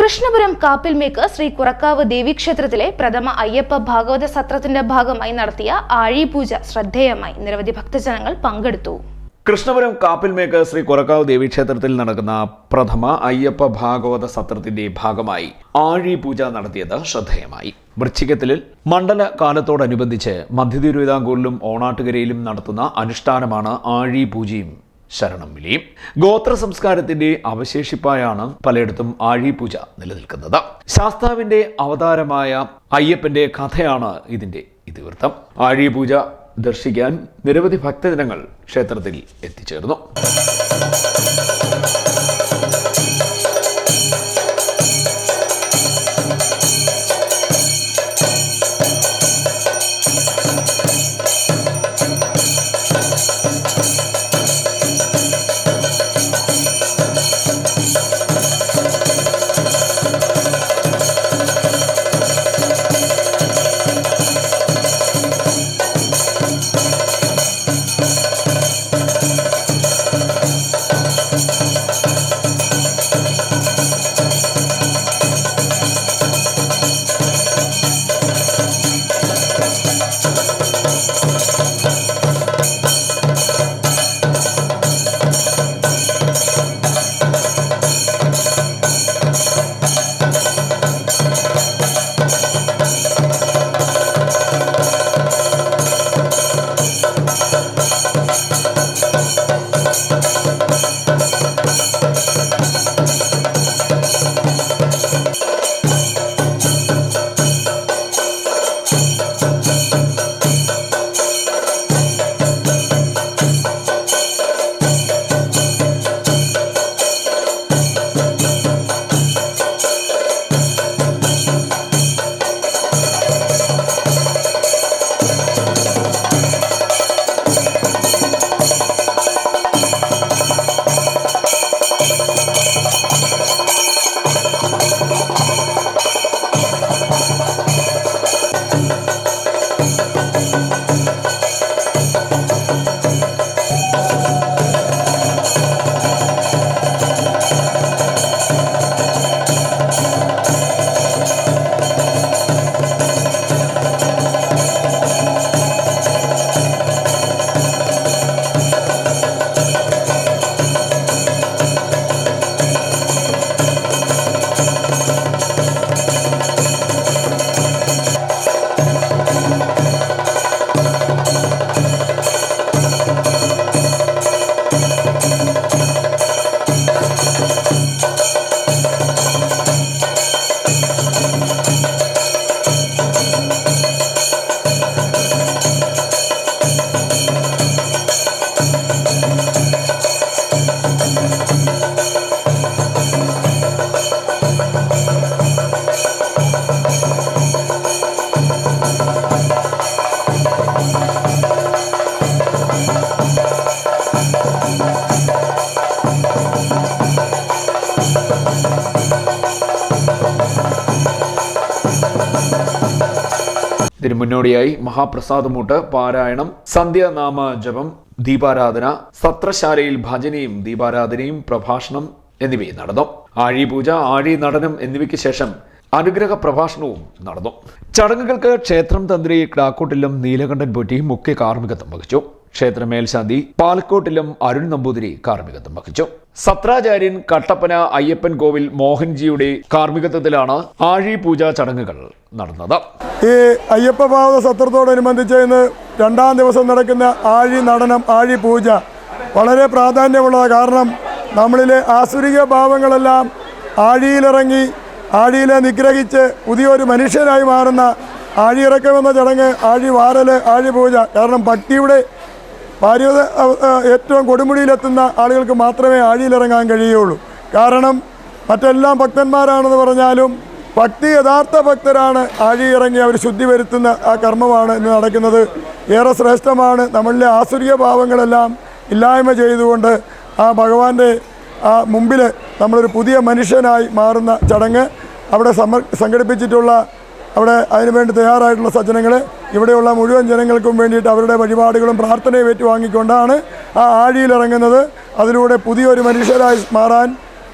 കൃഷ്ണപുരം കാപ്പിൽമേക്ക് ശ്രീ കുറക്കാവ് ദേവീക്ഷേത്രത്തിലെ പ്രഥമ അയ്യപ്പ ഭാഗവത സത്രത്തിന്റെ ഭാഗമായി നടത്തിയ ആഴിപൂജ ശ്രദ്ധേയമായി നിരവധി ഭക്തജനങ്ങൾ പങ്കെടുത്തു. കൃഷ്ണപുരം കാപ്പിൽമേക്ക് ശ്രീ കുറക്കാവ് ദേവീക്ഷേത്രത്തിൽ നടക്കുന്ന പ്രഥമ അയ്യപ്പ ഭാഗവത സത്രത്തിന്റെ ഭാഗമായി ആഴിപൂജ നടത്തിയത് ശ്രദ്ധേയമായി. വൃശ്ചികത്തിലിൽ മണ്ഡല കാലത്തോടനുബന്ധിച്ച് മധ്യ തിരുവിതാംകൂറിലും ഓണാട്ടുകരയിലും നടത്തുന്ന അനുഷ്ഠാനമാണ് ആഴിപൂജയും ശരണം വിളിയും. ഗോത്ര സംസ്കാരത്തിന്റെ അവശേഷിപ്പായാണ് പലയിടത്തും ആഴിപൂജ നിലനിൽക്കുന്നത്. ശാസ്താവിന്റെ അവതാരമായ അയ്യപ്പന്റെ കഥയാണ് ഇതിന്റെ ഇതിവൃത്തം. ആഴിപൂജ ദർശിക്കാൻ നിരവധി ഭക്തജനങ്ങൾ ക്ഷേത്രത്തിൽ എത്തിച്ചേർന്നു. ഇതിനു മുന്നോടിയായി മഹാപ്രസാദമൂട്ട്, പാരായണം, സന്ധ്യാനാമ ജപം, ദീപാരാധന, സത്രശാലയിൽ ഭജനയും ദീപാരാധനയും പ്രഭാഷണം എന്നിവയും നടന്നു. ആഴിപൂജ, ആഴി നടനം എന്നിവയ്ക്ക് ശേഷം അനുഗ്രഹ പ്രഭാഷണവും നടന്നു. ചടങ്ങുകൾക്ക് ക്ഷേത്രം തന്ത്രി ക്ലാക്കോട്ടിലും നീലകണ്ഠൻ പോറ്റി മുഖ്യ കാർമ്മികത്വം വഹിച്ചു. ക്ഷേത്ര മേൽശാന്തി പാലക്കോട്ടിലും അരുൺ നമ്പൂതിരി കാർമ്മികത്വം വഹിച്ചു. സത്രാചാര്യൻ കട്ടപ്പന അയ്യപ്പൻ കോവിൽ മോഹൻജിയുടെ കാർമ്മികത്വത്തിലാണ് ആഴിപൂജ ചടങ്ങുകൾ നടന്നത്. ഈ അയ്യപ്പ ഭാഗവത സത്രത്തോടനുബന്ധിച്ച് ഇന്ന് 2-ാം ദിവസം നടക്കുന്ന ആഴി നടനം, ആഴിപൂജ വളരെ പ്രാധാന്യമുള്ളതാണ്. കാരണം നമ്മളിലെ ആസുരിക ഭാവങ്ങളെല്ലാം ആഴിയിലിറങ്ങി ആഴിയിലെ നിഗ്രഹിച്ച് പുതിയൊരു മനുഷ്യനായി മാറുന്ന ആഴിയിറക്കമെന്ന ചടങ്ങ്, ആഴി വാരൽ, ആഴിപൂജ. കാരണം ഭക്തിയുടെ ഭാര്യത ഏറ്റവും കൊടുമുടിയിലെത്തുന്ന ആളുകൾക്ക് മാത്രമേ ആഴിയിലിറങ്ങാൻ കഴിയുള്ളൂ. കാരണം മറ്റെല്ലാം ഭക്തന്മാരാണെന്ന് പറഞ്ഞാലും ഭക്തി യഥാർത്ഥ ഭക്തരാണ് ആഴിയിറങ്ങി അവർ ശുദ്ധി വരുത്തുന്ന ആ കർമ്മമാണ് ഇന്ന് നടക്കുന്നത്. ഏറെ ശ്രേഷ്ഠമാണ്. നമ്മളിലെ ആസുരിക ഭാവങ്ങളെല്ലാം ഇല്ലായ്മ ചെയ്തുകൊണ്ട് ആ ഭഗവാന്റെ ആ മുമ്പിൽ നമ്മളൊരു പുതിയ മനുഷ്യനായി മാറുന്ന ചടങ്ങ് അവിടെ സംഘടിപ്പിച്ചിട്ടുള്ള അവിടെ അതിനുവേണ്ടി തയ്യാറായിട്ടുള്ള സജ്ജനങ്ങൾ ഇവിടെയുള്ള മുഴുവൻ ജനങ്ങൾക്കും വേണ്ടിയിട്ട് അവരുടെ വഴിപാടുകളും പ്രാർത്ഥനയും ഏറ്റുവാങ്ങിക്കൊണ്ടാണ് ആ ആഴിയിലിറങ്ങുന്നത്. അതിലൂടെ പുതിയൊരു മനുഷ്യരായി മാറാൻ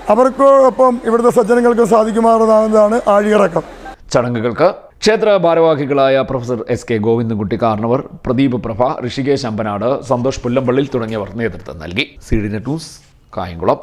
അവർക്കൊപ്പം ഇവിടുത്തെ സജ്ജനങ്ങൾക്ക് സാധിക്കുമാറുന്നതാണ് ആഴിയിറക്കം. ചടങ്ങുകൾക്ക് ക്ഷേത്ര ഭാരവാഹികളായ professor S K Govindankutty കാർണവർ, Pradeep പ്രഭ, ഋഷികേശ് അമ്പനാട്, സന്തോഷ് പുല്ലമ്പള്ളിൽ തുടങ്ങിയവർ നേതൃത്വം നൽകി. CDNet news, Kayamkulam.